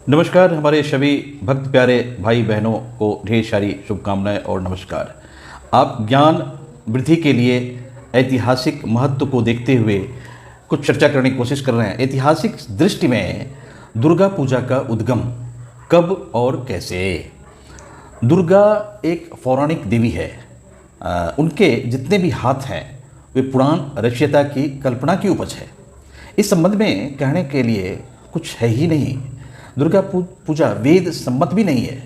नमस्कार। हमारे सभी भक्त प्यारे भाई बहनों को ढेर सारी शुभकामनाएं और नमस्कार। आप ज्ञान वृद्धि के लिए ऐतिहासिक महत्व को देखते हुए कुछ चर्चा करने की कोशिश कर रहे हैं। ऐतिहासिक दृष्टि में दुर्गा पूजा का उद्गम कब और कैसे। दुर्गा एक पौराणिक देवी है। उनके जितने भी हाथ हैं वे पुराण रचयिता की कल्पना की उपज है। इस संबंध में कहने के लिए कुछ है ही नहीं। दुर्गा पूजा वेद सम्मत भी नहीं है।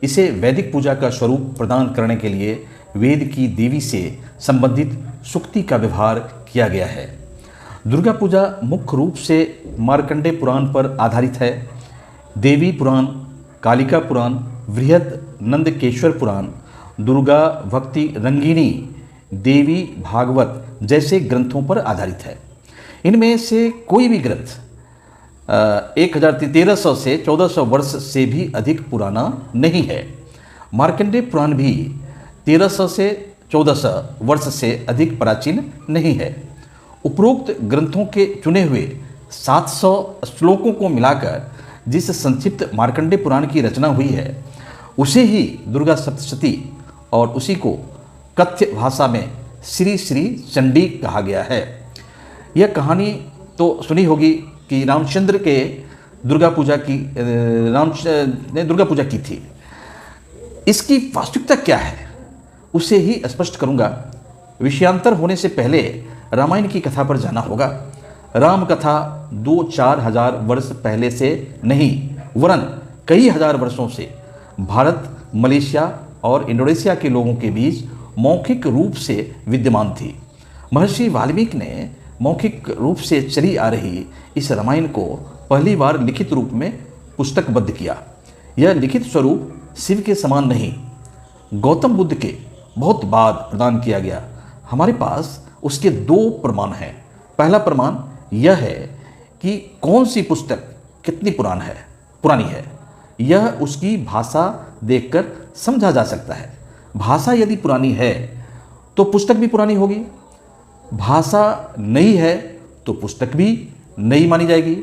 इसे वैदिक पूजा का स्वरूप प्रदान करने के लिए वेद की देवी से संबंधित सूक्ति का व्यवहार किया गया है। दुर्गा पूजा मुख्य रूप से मार्कंडेय पुराण पर आधारित है। देवी पुराण, कालिका पुराण, बृहद नंदकेश्वर पुराण, दुर्गा भक्ति रंगिणी, देवी भागवत जैसे ग्रंथों पर आधारित है। इनमें से कोई भी ग्रंथ 1300 से 1400 वर्ष से भी अधिक पुराना नहीं है। मार्कंडेय पुराण भी 1300 से 1400 वर्ष से अधिक प्राचीन नहीं है। उपरोक्त ग्रंथों के चुने हुए 700 श्लोकों को मिलाकर जिस संक्षिप्त मार्कंडेय पुराण की रचना हुई है उसे ही दुर्गा सप्तशती और उसी को कथ्य भाषा में श्री श्री चंडी कहा गया है। यह कहानी तो सुनी होगी कि रामचंद्र के दुर्गा पूजा की थी। इसकी वास्तविकता क्या है उसे ही स्पष्ट करूंगा। विषयांतर होने से पहले रामायण की कथा पर जाना होगा। राम कथा 2-4 हजार वर्ष पहले से नहीं वरन कई हजार वर्षों से भारत, मलेशिया और इंडोनेशिया के लोगों के बीच मौखिक रूप से विद्यमान थी। महर्षि वाल्मीकि ने मौखिक रूप से चली आ रही इस रामायण को पहली बार लिखित रूप में पुस्तकबद्ध किया। यह लिखित स्वरूप शिव के समान नहीं, गौतम बुद्ध के बहुत बाद प्रदान किया गया। हमारे पास उसके 2 प्रमाण हैं। पहला प्रमाण यह है कि कौन सी पुस्तक कितनी पुरानी है। यह उसकी भाषा देखकर समझा जा सकता है। भाषा यदि पुरानी है तो पुस्तक भी पुरानी होगी। भाषा नई है तो पुस्तक भी नई मानी जाएगी।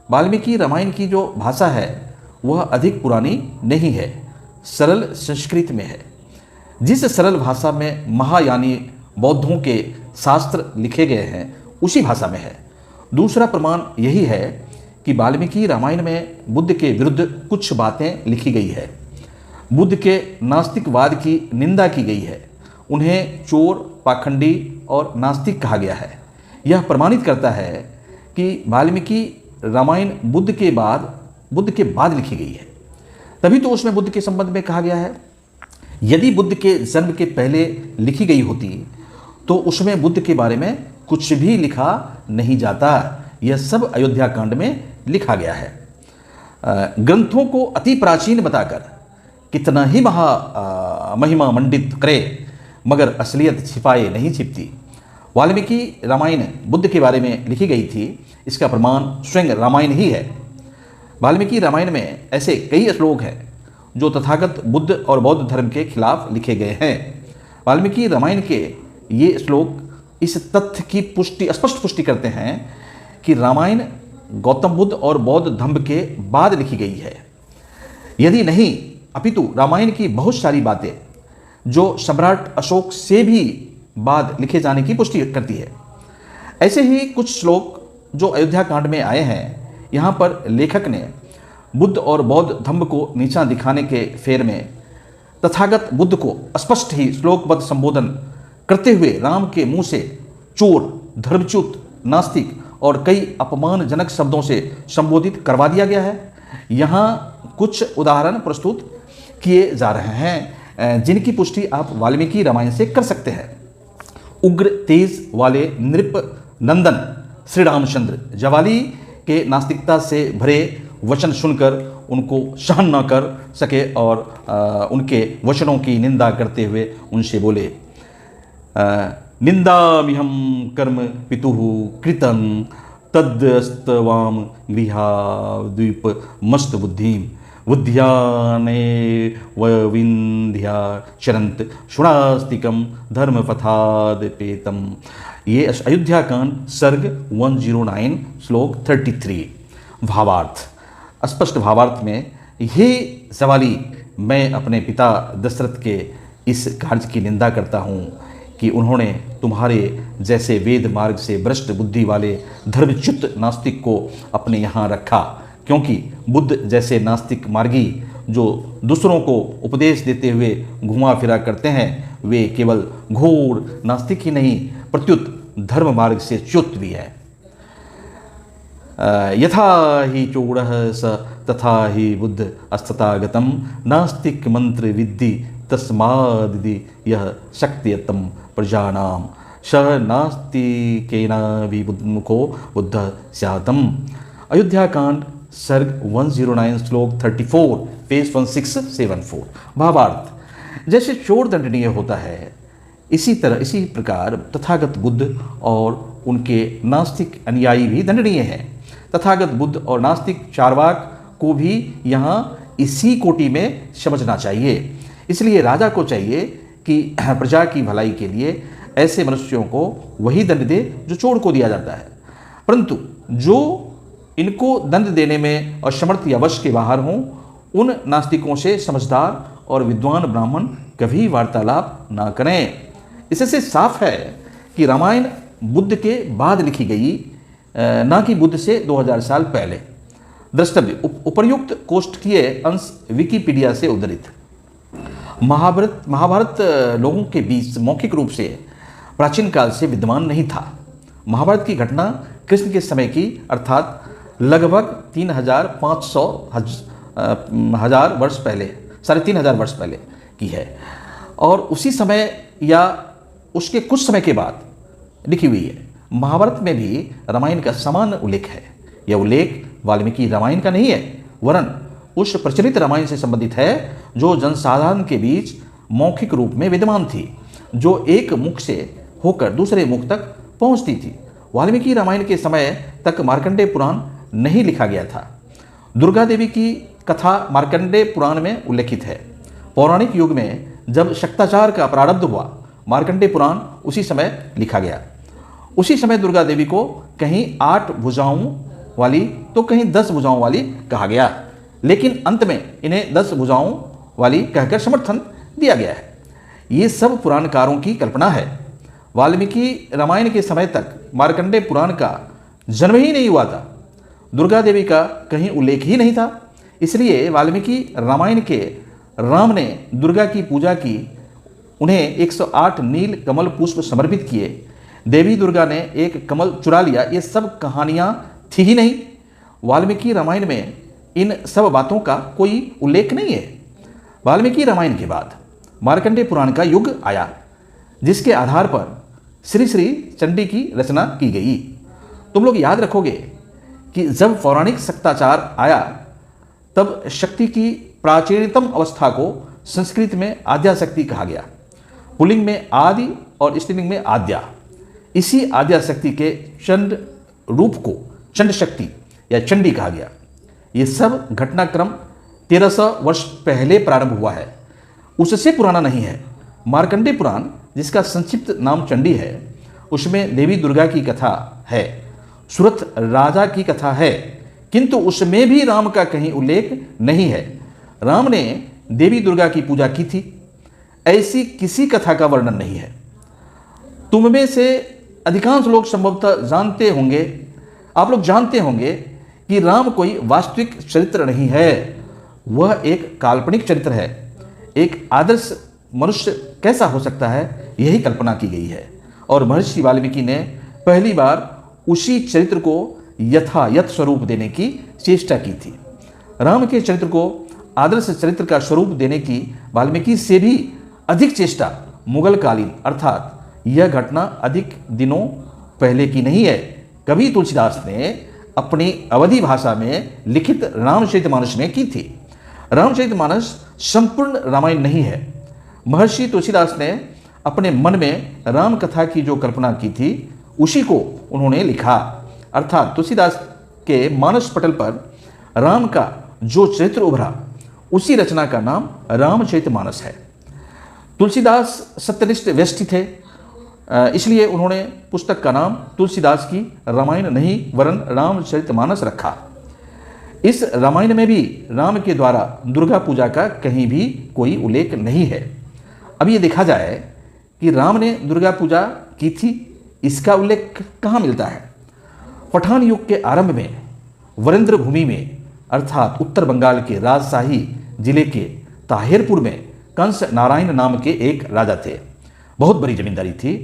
वाल्मीकि रामायण की जो भाषा है वह अधिक पुरानी नहीं है, सरल संस्कृत में है। जिस सरल भाषा में महायानी बौद्धों के शास्त्र लिखे गए हैं उसी भाषा में है। दूसरा प्रमाण यही है कि वाल्मीकि रामायण में बुद्ध के विरुद्ध कुछ बातें लिखी गई है। बुद्ध के नास्तिकवाद की निंदा की गई है। उन्हें चोर, पाखंडी और नास्तिक कहा गया है। यह प्रमाणित करता है कि वाल्मीकि रामायण बुद्ध के बाद लिखी गई है। तभी तो उसमें बुद्ध के संबंध में कहा गया है। यदि बुद्ध के जन्म के पहले लिखी गई होती तो उसमें बुद्ध के बारे में कुछ भी लिखा नहीं जाता। यह सब अयोध्या कांड में लिखा गया है। ग्रंथों को अति प्राचीन बताकर कितना ही महिमा मंडित करे मगर असलियत छिपाए नहीं छिपती। वाल्मीकि रामायण बुद्ध के बारे में लिखी गई थी, इसका प्रमाण स्वयं रामायण ही है। वाल्मीकि रामायण में ऐसे कई श्लोक हैं जो तथागत बुद्ध और बौद्ध धर्म के खिलाफ लिखे गए हैं। वाल्मीकि रामायण के ये श्लोक इस तथ्य की स्पष्ट पुष्टि करते हैं कि रामायण गौतम बुद्ध और बौद्ध धर्म के बाद लिखी गई है। यदि नहीं अपितु रामायण की बहुत सारी बातें जो सम्राट अशोक से भी बाद लिखे जाने की पुष्टि करती है। ऐसे ही कुछ श्लोक जो अयोध्या कांड में आए हैं, यहाँ पर लेखक ने बुद्ध और बौद्ध धर्म को नीचा दिखाने के फेर में तथागत बुद्ध को स्पष्ट ही श्लोकबद्ध संबोधन करते हुए राम के मुंह से चोर, धर्मच्युत, नास्तिक और कई अपमानजनक शब्दों से संबोधित करवा दिया गया है। यहाँ कुछ उदाहरण प्रस्तुत किए जा रहे हैं जिनकी पुष्टि आप वाल्मीकि रामायण से कर सकते हैं। उग्र तेज वाले नृप नंदन श्री रामचंद्र जवाली के नास्तिकता से भरे वचन सुनकर उनको सहन न कर सके और उनके वचनों की निंदा करते हुए उनसे बोले, निंदामिहं कर्म पितुः कृतं तद्स्तवाम गृहाद्वीप मस्त बुद्ध्याने वविंध्या चरंत शुणास्तिकम धर्मपथादपेतम। ये अयोध्या कांड सर्ग 109 श्लोक 33। भावार्थ, स्पष्ट भावार्थ में, हे सवाली, मैं अपने पिता दशरथ के इस कार्य की निंदा करता हूँ कि उन्होंने तुम्हारे जैसे वेद मार्ग से भ्रष्ट बुद्धि वाले धर्मच्युत नास्तिक को अपने यहाँ रखा, क्योंकि बुद्ध जैसे नास्तिक मार्गी जो दूसरों को उपदेश देते हुए घुमा फिरा करते हैं, वे केवल घोर नास्तिक ही नहीं प्रत्युत धर्म मार्ग से च्युत भी है। यथा ही चूढ़ स तथा ही बुद्ध अस्तथागतम नास्तिक मंत्र विद्धि तस्मादि यह शक्तियतम प्रजानाम स नास्तिकेना विमुखो बुद्ध स्यातम। अयोध्या कांड सर्ग 109 श्लोक 34 पेज 1674। भावार्थ, जैसे चोर दंडनीय होता है, इसी प्रकार तथागत बुद्ध और उनके नास्तिक अनुयायी भी दंडनीय हैं। तथागत बुद्ध और नास्तिक चार्वाक को भी यहाँ इसी कोटि में समझना चाहिए। इसलिए राजा को चाहिए कि प्रजा की भलाई के लिए ऐसे मनुष्यों को वही दंड दे जो चोर को दिया जाता है, परंतु जो इनको दंड देने में असमर्थ या वश के बाहर हों, उन नास्तिकों से समझदार और विद्वान ब्राह्मण कभी वार्तालाप ना करें। इससे साफ है कि रामायण बुद्ध के बाद लिखी गई, ना कि बुद्ध से 2000 साल पहले। द्रष्टव्य, उपर्युक्त कोष्ठकीय अंश विकिपीडिया से उद्धृत। महाभारत लोगों के बीच मौखिक रूप से प्राचीन काल से विद्यमान नहीं था। महाभारत की घटना कृष्ण के समय की, अर्थात लगभग 3500 हजार वर्ष पहले, 3500 वर्ष पहले की है, और उसी समय या उसके कुछ समय के बाद लिखी हुई है। महाभारत में भी रामायण का समान उल्लेख है। यह उल्लेख वाल्मीकि रामायण का नहीं है, वरन उस प्रचलित रामायण से संबंधित है जो जनसाधारण के बीच मौखिक रूप में विद्यमान थी, जो एक मुख से होकर दूसरे मुख तक पहुंचती थी। वाल्मीकि रामायण के समय तक मार्कंडेय पुराण नहीं लिखा गया था। दुर्गा देवी की कथा मार्कंडेय पुराण में उल्लेखित है। पौराणिक युग में जब शक्ताचार का प्रारब्ध हुआ, मार्कंडेय पुराण उसी समय लिखा गया। उसी समय दुर्गा देवी को कहीं 8 भुजाओं वाली तो कहीं 10 भुजाओं वाली कहा गया, लेकिन अंत में इन्हें 10 भुजाओं वाली कहकर समर्थन दिया गया है। ये सब पुराणकारों की कल्पना है। वाल्मीकि रामायण के समय तक मार्कंडेय पुराण का जन्म ही नहीं हुआ था। दुर्गा देवी का कहीं उल्लेख ही नहीं था। इसलिए वाल्मीकि रामायण के राम ने दुर्गा की पूजा की, उन्हें 108 नील कमल पुष्प समर्पित किए, देवी दुर्गा ने एक कमल चुरा लिया, ये सब कहानियाँ थी ही नहीं। वाल्मीकि रामायण में इन सब बातों का कोई उल्लेख नहीं है। वाल्मीकि रामायण के बाद मार्कंडेय पुराण का युग आया, जिसके आधार पर श्री श्री चंडी की रचना की गई। तुम लोग याद रखोगे कि जब पौराणिक शक्ताचार आया, तब शक्ति की प्राचीनतम अवस्था को संस्कृत में आद्या शक्ति कहा गया। पुल्लिंग में आदि और स्त्रीलिंग में आद्या। इसी आद्या शक्ति के चंड रूप को चंड शक्ति या चंडी कहा गया। ये सब घटनाक्रम 1300 वर्ष पहले प्रारंभ हुआ है, उससे पुराना नहीं है। मार्कंडेय पुराण, जिसका संक्षिप्त नाम चंडी है, उसमें देवी दुर्गा की कथा है, सुरथ राजा की कथा है, किंतु उसमें भी राम का कहीं उल्लेख नहीं है। राम ने देवी दुर्गा की पूजा की थी, ऐसी किसी कथा का वर्णन नहीं है। तुम में से अधिकांश लोग संभवतः जानते होंगे, आप लोग जानते होंगे कि राम कोई वास्तविक चरित्र नहीं है, वह एक काल्पनिक चरित्र है। एक आदर्श मनुष्य कैसा हो सकता है, यही कल्पना की गई है, और महर्षि वाल्मीकि ने पहली बार उसी चरित्र को यथायथ स्वरूप देने की चेष्टा की थी। राम के चरित्र को आदर्श चरित्र का स्वरूप देने की वाल्मीकि से भी अधिक चेष्टा मुगल कालीन, अर्थात यह घटना अधिक दिनों पहले की नहीं है, कवि तुलसीदास ने अपनी अवधी भाषा में लिखित रामचरितमानस में की थी। रामचरितमानस संपूर्ण रामायण नहीं है। महर्षि तुलसीदास ने अपने मन में राम कथा की जो कल्पना की थी, उसी को उन्होंने लिखा, अर्थात तुलसीदास के मानस पटल पर राम का जो चरित्र उभरा, उसी रचना का नाम रामचरितमानस है। तुलसीदास सत्यनिष्ठ व्यष्टि थे। इसलिए उन्होंने पुस्तक का नाम तुलसीदास की रामायण नहीं वरन रामचरितमानस रखा। इस रामायण में भी राम के द्वारा दुर्गा पूजा का कहीं भी कोई उल्लेख नहीं है। अब ये देखा जाए कि राम ने दुर्गा पूजा की थी, इसका उल्लेख कहाँ मिलता है? पठान युग के आरंभ में वरेंद्र भूमि में अर्थात उत्तर बंगाल के राजशाही जिले के ताहिरपुर में कंस नारायण नाम के एक राजा थे। बहुत बड़ी जमींदारी थी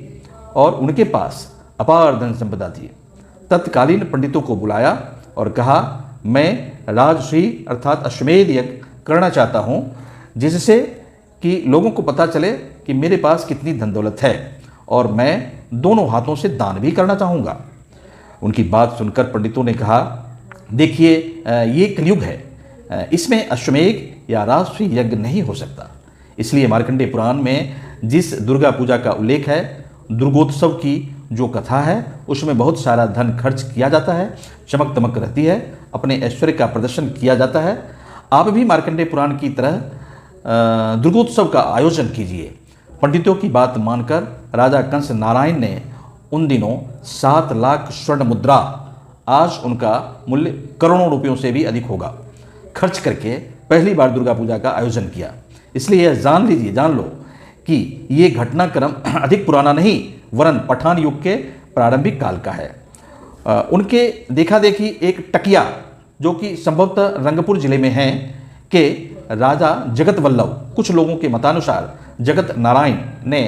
और उनके पास अपार धन संपदा थी। तत्कालीन पंडितों को बुलाया और कहा, मैं राजश्री अर्थात अश्वमेध यज्ञ करना चाहता हूँ, जिससे कि लोगों को पता चले कि मेरे पास कितनी धन दौलत है और मैं दोनों हाथों से दान भी करना चाहूँगा। उनकी बात सुनकर पंडितों ने कहा, देखिए ये कलयुग है, इसमें अश्वमेध या राजश्री यज्ञ नहीं हो सकता। इसलिए मार्कंडेय पुराण में जिस दुर्गा पूजा का उल्लेख है, दुर्गोत्सव की जो कथा है, उसमें बहुत सारा धन खर्च किया जाता है, चमक दमक रहती है, अपने ऐश्वर्य का प्रदर्शन किया जाता है। आप भी मार्कंडेय पुराण की तरह दुर्गोत्सव का आयोजन कीजिए। पंडितों की बात मानकर राजा कंस नारायण ने उन दिनों 7 लाख स्वर्ण मुद्रा, आज उनका मूल्य करोड़ों रुपयों से भी अधिक होगा, खर्च करके पहली बार दुर्गा पूजा का आयोजन किया। इसलिए यह जान लीजिए, जान लो कि ये घटनाक्रम अधिक पुराना नहीं वरन पठान युग के प्रारंभिक काल का है। उनके देखा देखी एक टकिया जो कि संभवतः रंगपुर जिले में है के राजा जगत वल्लभ, कुछ लोगों के मतानुसार जगत नारायण ने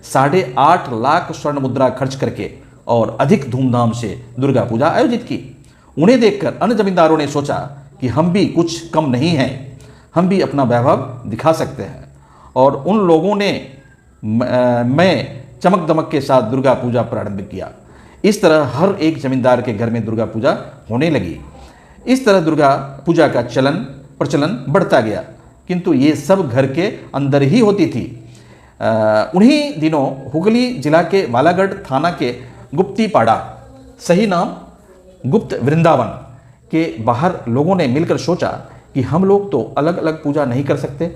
8.5 लाख स्वर्ण मुद्रा खर्च करके और अधिक धूमधाम से दुर्गा पूजा आयोजित की। उन्हें देखकर अन्य जमींदारों ने सोचा कि हम भी कुछ कम नहीं हैं, हम भी अपना वैभव दिखा सकते हैं, और उन लोगों ने मैं चमक दमक के साथ दुर्गा पूजा प्रारंभ किया। इस तरह हर एक जमींदार के घर में दुर्गा पूजा होने लगी। इस तरह दुर्गा पूजा का प्रचलन बढ़ता गया, किंतु ये सब घर के अंदर ही होती थी। उन्हीं दिनों हुगली जिला के बालागढ़ थाना के गुप्तीपाड़ा, सही नाम गुप्त वृंदावन के बाहर लोगों ने मिलकर सोचा कि हम लोग तो अलग अलग पूजा नहीं कर सकते,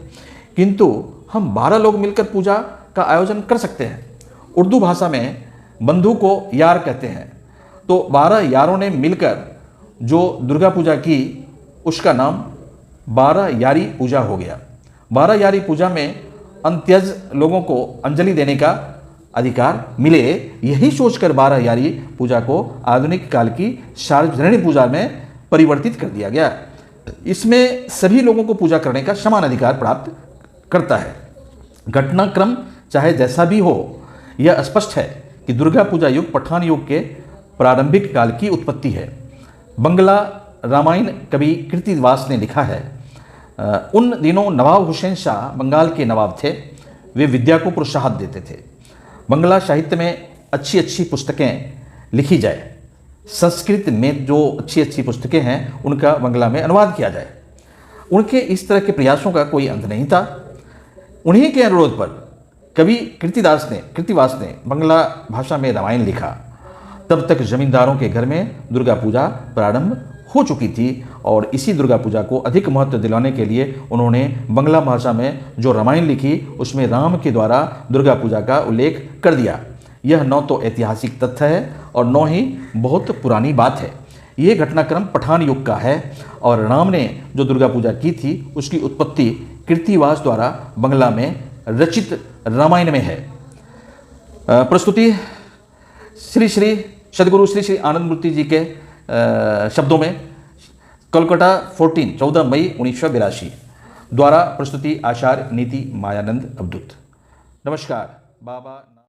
किंतु हम 12 लोग मिलकर पूजा का आयोजन कर सकते हैं। उर्दू भाषा में बंधु को यार कहते हैं। तो 12 यारों ने मिलकर जो दुर्गा पूजा की, उसका नाम 12 यारी पूजा हो गया। 12 यारी पूजा में अंत्यज लोगों को अंजलि देने का अधिकार मिले, यही सोचकर 12 यारी पूजा को आधुनिक काल की सार्वजनिक पूजा में परिवर्तित कर दिया गया। इसमें सभी लोगों को पूजा करने का समान अधिकार प्राप्त करता है। घटनाक्रम चाहे जैसा भी हो, यह स्पष्ट है कि दुर्गा पूजा युग पठान युग के प्रारंभिक काल की उत्पत्ति है। बंगला रामायण कवि कीर्तिवास ने लिखा है, उन दिनों नवाब हुसैन शाह बंगाल के नवाब थे। वे विद्या को प्रोत्साहन देते थे। बंगला साहित्य में अच्छी अच्छी पुस्तकें लिखी जाए, संस्कृत में जो अच्छी अच्छी पुस्तकें हैं उनका बंगला में अनुवाद किया जाए। उनके इस तरह के प्रयासों का कोई अंत नहीं था। उन्हीं के अनुरोध पर कवि कीर्तिवास ने बंगला भाषा में रामायण लिखा। तब तक जमींदारों के घर में दुर्गा पूजा प्रारंभ हो चुकी थी और इसी दुर्गा पूजा को अधिक महत्व दिलाने के लिए उन्होंने बंगला भाषा में जो रामायण लिखी उसमें राम के द्वारा दुर्गा पूजा का उल्लेख कर दिया। यह न तो ऐतिहासिक तथ्य है और न ही बहुत पुरानी बात है। ये घटनाक्रम पठान युग का है और राम ने जो दुर्गा पूजा की थी उसकी उत्पत्ति कीर्तिवास द्वारा बंगला में रचित रामायण में है। प्रस्तुति श्री श्री सदगुरु श्री श्री आनंद मूर्ति जी के शब्दों में, कोलकाता 14 मई 1982 द्वारा प्रस्तुति आचार्य नीति मायानंद अवधूत। नमस्कार। बाबा